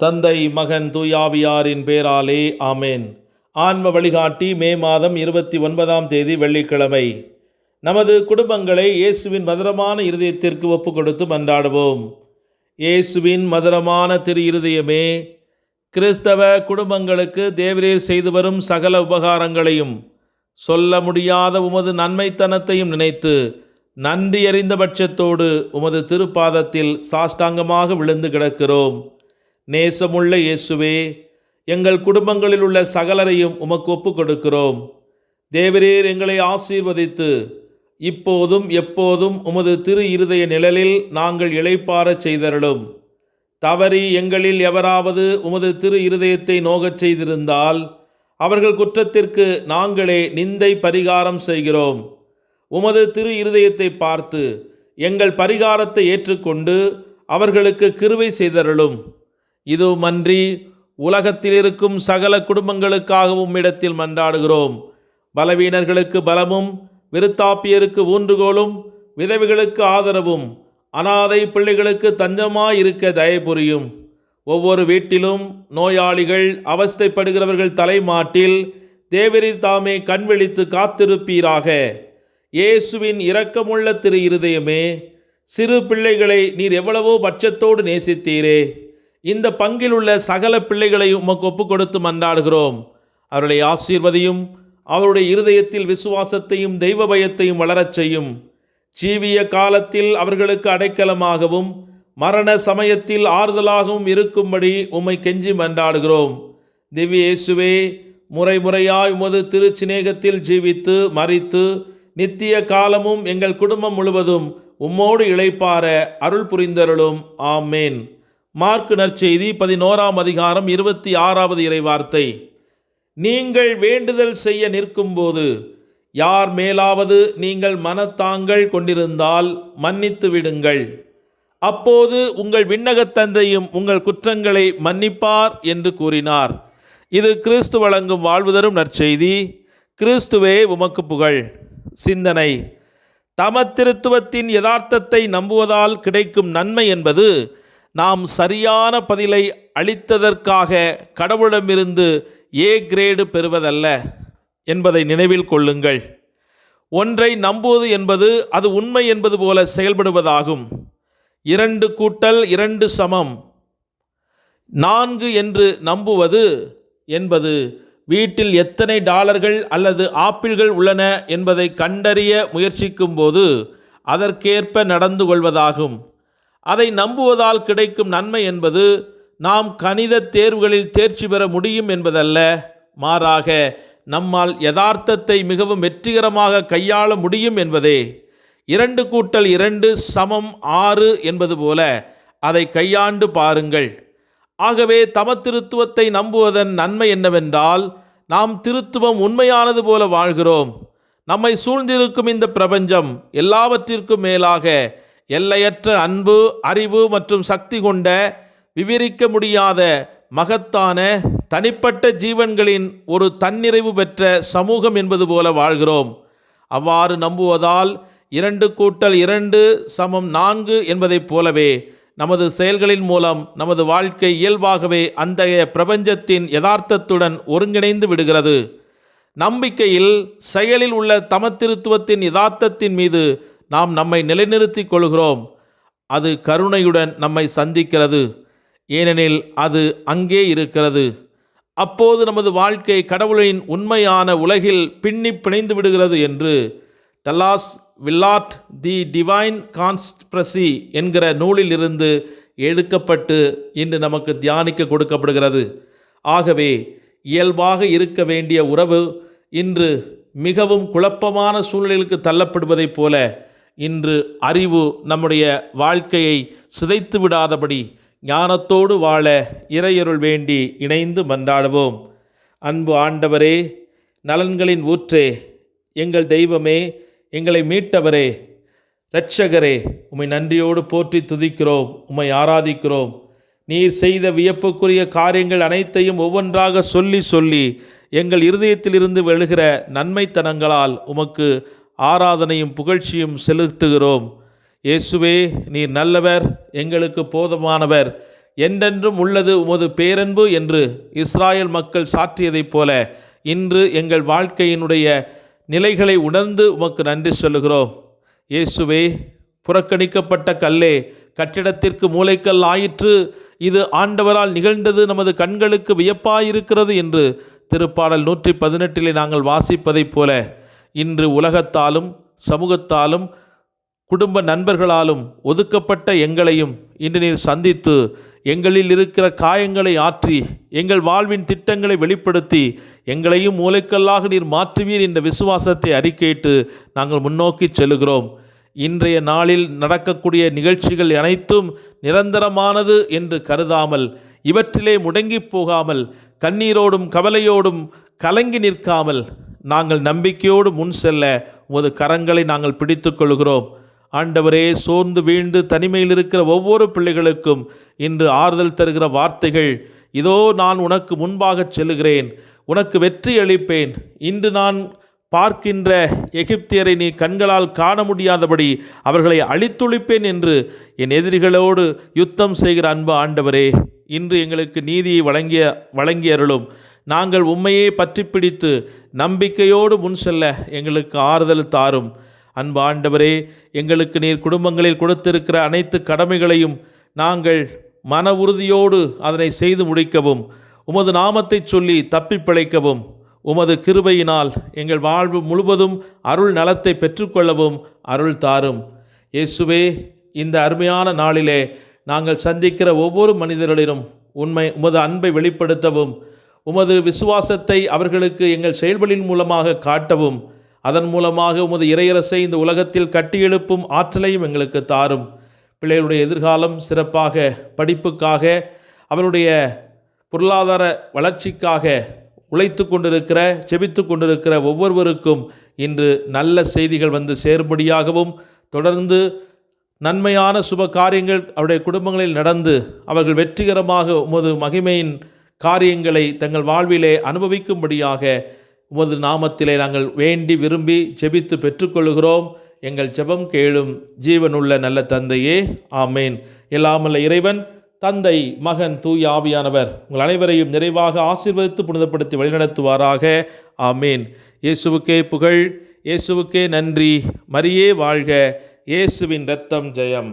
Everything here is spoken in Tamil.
தந்தை மகன் தூயாவியாரின் பேராலே ஆமேன். ஆன்ம வழிகாட்டி மே மாதம் 29ஆம் தேதி வெள்ளிக்கிழமை. நமது குடும்பங்களை இயேசுவின் மதுரமான இருதயத்திற்கு ஒப்பு கொடுத்து மன்றாடுவோம். இயேசுவின் மதுரமான திரு இருதயமே, கிறிஸ்தவ குடும்பங்களுக்கு தேவரீர் செய்து வரும் சகல உபகாரங்களையும் சொல்ல முடியாத உமது நன்மைத்தனத்தையும் நினைத்து நன்றி அறிந்த பட்சத்தோடு உமது திருப்பாதத்தில் சாஷ்டாங்கமாக விழுந்து கிடக்கிறோம். நேசமுள்ள இயேசுவே, எங்கள் குடும்பங்களில் உள்ள சகலரையும் உமக்கு ஒப்பு கொடுக்கிறோம். தேவரீர் எங்களை ஆசீர்வதித்து இப்போதும் எப்போதும் உமது திரு இருதய நிழலில் நாங்கள் இளைப்பாறச் செய்தருளும். தவறி எங்களில் எவராவது உமது திரு இருதயத்தை நோகச் செய்திருந்தால் அவர்கள் குற்றத்திற்கு நாங்களே நிந்தை பரிகாரம் செய்கிறோம். உமது திரு இருதயத்தை பார்த்து எங்கள் பரிகாரத்தை ஏற்றுக்கொண்டு அவர்களுக்கு கிருபை செய்தருளும். இதுமன்றி உலகத்தில் இருக்கும் சகல குடும்பங்களுக்காகவும் இடத்தில் மன்றாடுகிறோம். பலவீனர்களுக்கு பலமும், விருத்தாப்பியருக்கு ஊன்றுகோலும், விதவைகளுக்கு ஆதரவும், அனாதை பிள்ளைகளுக்கு தஞ்சமாயிருக்க தயவு புரியும். ஒவ்வொரு வீட்டிலும் நோயாளிகள், அவஸ்தைப்படுகிறவர்கள் தலைமாட்டில் தேவரீர் தாமே கண்விழித்து காத்திருப்பீராக. இயேசுவின் இரக்கமுள்ள திரு இருதயமே, சிறு பிள்ளைகளை நீர் எவ்வளவோ பட்சத்தோடு நேசித்தீரே. இந்த பங்கில் உள்ள சகல பிள்ளைகளை உமக்கு ஒப்பு கொடுத்து மன்றாடுகிறோம். அவருடைய ஆசீர்வதியும், அவருடைய இருதயத்தில் விசுவாசத்தையும் தெய்வ பயத்தையும் வளரச் செய்யும். ஜீவிய காலத்தில் அவர்களுக்கு அடைக்கலமாகவும் மரண சமயத்தில் ஆறுதலாகவும் இருக்கும்படி உம்மை கெஞ்சி மன்றாடுகிறோம். திவ்ய இயேசுவே, முறைமுறையாய் உமது திருச்சிநேகத்தில் ஜீவித்து மரித்து நித்திய காலமும் எங்கள் குடும்பம் முழுவதும் உம்மோடு இளைப்பாற அருள் புரிந்தருளும். ஆமேன். மார்க்கு நற்செய்தி 11ஆம் அதிகாரம் 26வது இறைவார்த்தை. நீங்கள் வேண்டுதல் செய்ய நிற்கும்போது யார் மேலாவது நீங்கள் மனத்தாங்கள் கொண்டிருந்தால் மன்னித்து விடுங்கள். அப்போது உங்கள் விண்ணகத் தந்தையும் உங்கள் குற்றங்களை மன்னிப்பார் என்று கூறினார். இது கிறிஸ்து வழங்கும் வாழ்வு தரும் நற்செய்தி. கிறிஸ்துவே உமக்கு புகழ். சிந்தனை: தமத்திருத்துவத்தின் யதார்த்தத்தை நம்புவதால் கிடைக்கும் நன்மை என்பது நாம் சரியான பதிலை அளித்ததற்காக கடவுளிடமிருந்து ஏ கிரேடு பெறுவதல்ல என்பதை நினைவில் கொள்ளுங்கள். ஒன்றை நம்புவது என்பது அது உண்மை என்பது போல செயல்படுவதாகும். 2 கூட்டல் 2 சமம் 4 என்று நம்புவது என்பது வீட்டில் எத்தனை டாலர்கள் அல்லது ஆப்பிள்கள் உள்ளன என்பதை கண்டறிய முயற்சிக்கும் போது அதற்கேற்ப நடந்து கொள்வதாகும். அதை நம்புவதால் கிடைக்கும் நன்மை என்பது நாம் கணித தேர்வுகளில் தேர்ச்சி பெற முடியும் என்பதல்ல, மாறாக நம்மால் யதார்த்தத்தை மிகவும் வெற்றிகரமாக கையாள முடியும் என்பதே. 2 கூட்டல் 2 சமம் 6 என்பது போல அதை கையாண்டு பாருங்கள். ஆகவே தமத்திருத்துவத்தை நம்புவதன் நன்மை என்னவென்றால், நாம் திருத்துவம் உண்மையானது போல வாழ்கிறோம். நம்மை சூழ்ந்திருக்கும் இந்த பிரபஞ்சம் எல்லாவற்றிற்கும் மேலாக எல்லையற்ற அன்பு, அறிவு மற்றும் சக்தி கொண்ட விவரிக்க முடியாத மகத்தான தனிப்பட்ட ஜீவன்களின் ஒரு தன்னிறைவு பெற்ற சமூகம் என்பது போல வாழ்கிறோம். அவ்வாறு நம்புவதால் 2 கூட்டல் 2 சமம் 4 என்பதைப் போலவே நமது செயல்களின் மூலம் நமது வாழ்க்கை இயல்பாகவே அத்தகைய பிரபஞ்சத்தின் யதார்த்தத்துடன் ஒருங்கிணைந்து விடுகிறது. நம்பிக்கையில், செயலில் உள்ள தமத்திருத்துவத்தின் யதார்த்தத்தின் மீது நாம் நம்மை நிலைநிறுத்திக் கொள்கிறோம். அது கருணையுடன் நம்மை சந்திக்கிறது, ஏனெனில் அது அங்கே இருக்கிறது. அப்போது நமது வாழ்க்கை கடவுளின் உண்மையான உலகில் பின்னி பிணைந்து விடுகிறது என்று Dallas Willard the divine conspiracy என்கிற நூலிலிருந்து எடுக்கப்பட்டு இன்று நமக்கு தியானிக்க கொடுக்கப்படுகிறது. ஆகவே இயல்பாக இருக்க வேண்டிய உறவு இன்று மிகவும் குழப்பமான சூழ்நிலைகளுக்கு தள்ளப்படுவதைப் போல இன்று அறிவு நம்முடைய வாழ்க்கையை சிதைத்து விடாதபடி ஞானத்தோடு வாழ இறையருள் வேண்டி இணைந்து மன்றாடுவோம். அன்பு ஆண்டவரே, நலன்களின் ஊற்றே, எங்கள் தெய்வமே, எங்களை மீட்டவரே, இரட்சகரே, உம்மை நன்றியோடு போற்றி துதிக்கிறோம், உம்மை ஆராதிக்கிறோம். நீர் செய்த வியப்புக்குரிய காரியங்கள் அனைத்தையும் ஒவ்வொன்றாக சொல்லி சொல்லி எங்கள் இருதயத்திலிருந்து எழுகிற நன்மைத்தனங்களால் உமக்கு ஆராதனையும் புகழ்ச்சியும் செலுத்துகிறோம். இயேசுவே, நீர் நல்லவர், எங்களுக்கு போதுமானவர். என்றென்றும் உள்ளது உமது பேரன்பு என்று இஸ்ராயல் மக்கள் சாற்றியதைப் போல இன்று எங்கள் வாழ்க்கையினுடைய நிலைகளை உணர்ந்து உமக்கு நன்றி சொல்லுகிறோம். இயேசுவே, புறக்கணிக்கப்பட்ட கல்லே கட்டிடத்திற்கு மூலைக்கல் ஆயிற்று, இது ஆண்டவரால் நிகழ்ந்தது, நமது கண்களுக்கு வியப்பாயிருக்கிறது என்று திருப்பாடல் 118 நாங்கள் வாசிப்பதைப் போல இன்று உலகத்தாலும் சமூகத்தாலும் குடும்ப நண்பர்களாலும் ஒதுக்கப்பட்ட எங்களையும் இன்று நீர் சந்தித்து எங்களில் இருக்கிற காயங்களை ஆற்றி எங்கள் வாழ்வின் திட்டங்களை வெளிப்படுத்தி எங்களையும் மூலைக்கல்லாக நீர் மாற்றுவீர் என்ற விசுவாசத்தை அறிக்கையிட்டு நாங்கள் முன்னோக்கி செல்லுகிறோம். இன்றைய நாளில் நடக்கக்கூடிய நிகழ்ச்சிகள் அனைத்தும் நிரந்தரமானது என்று கருதாமல், இவற்றிலே முடங்கி போகாமல், கண்ணீரோடும் கவலையோடும் கலங்கி நிற்காமல் நாங்கள் நம்பிக்கையோடு முன் செல்ல உமது கரங்களை நாங்கள் பிடித்து கொள்கிறோம். ஆண்டவரே, சோர்ந்து வீழ்ந்து தனிமையில் இருக்கிற ஒவ்வொரு பிள்ளைகளுக்கும் இன்று ஆறுதல் தருகிற வார்த்தைகள், இதோ நான் உனக்கு முன்பாக செல்லுகிறேன், உனக்கு வெற்றி அளிப்பேன், இன்று நான் பார்க்கின்ற எகிப்தியரை நீ கண்களால் காண முடியாதபடி அவர்களை அழித்துளிப்பேன் என்று என் எதிரிகளோடு யுத்தம் செய்கிற அன்பு ஆண்டவரே, இன்று எங்களுக்கு நீதியை வழங்கி அருளும். நாங்கள் உம்மையே பற்றி பிடித்து நம்பிக்கையோடு முன் செல்ல எங்களுக்கு ஆறுதல் தாரும். அன்பு ஆண்டவரே, எங்களுக்கு நீர் குடும்பங்களில் கொடுத்திருக்கிற அனைத்து கடமைகளையும் நாங்கள் மன உறுதியோடு அதனை செய்து முடிக்கவும், உமது நாமத்தை சொல்லி தப்பி பிழைக்கவும், உமது கிருபையினால் எங்கள் வாழ்வு முழுவதும் அருள் நலத்தை பெற்றுக்கொள்ளவும் அருள் தாரும். இயேசுவே, இந்த அருமையான நாளிலே நாங்கள் சந்திக்கிற ஒவ்வொரு மனிதர்களிடம் உமது அன்பை வெளிப்படுத்தவும், உமது விசுவாசத்தை அவர்களுக்கு எங்கள் செயல்களின் மூலமாக காட்டவும், அதன் மூலமாக உமது இறையரசை இந்த உலகத்தில் கட்டியெழுப்பும் ஆற்றலையும் எங்களுக்கு தாரும். பிள்ளைகளுடைய எதிர்காலம் சிறப்பாக, படிப்புக்காக, அவருடைய பொருளாதார வளர்ச்சிக்காக உழைத்து கொண்டிருக்கிற, செபித்து கொண்டிருக்கிற ஒவ்வொருவருக்கும் இன்று நல்ல செய்திகள் வந்து சேரும்படியாகவும், தொடர்ந்து நன்மையான சுப காரியங்கள் அவருடைய குடும்பங்களில் நடந்து அவர்கள் வெற்றிகரமாக உமது மகிமையின் காரியங்களை தங்கள் வாழ்விலே அனுபவிக்கும்படியாக உமது நாமத்திலே நாங்கள் வேண்டி விரும்பி ஜெபித்து பெற்றுக்கொள்கிறோம். எங்கள் ஜெபம் கேளும் ஜீவனுள்ள நல்ல தந்தையே, ஆமேன். எல்லாமல்ல இறைவன், தந்தை, மகன், தூய ஆவியானவர் உங்கள் அனைவரையும் நிறைவாக ஆசீர்வதித்து புனிதப்படுத்தி வழிநடத்துவாராக. ஆமேன். இயேசுவுக்கே புகழ், இயேசுவுக்கே நன்றி. மரியே வாழ்க. இயேசுவின் இரத்தம் ஜெயம்.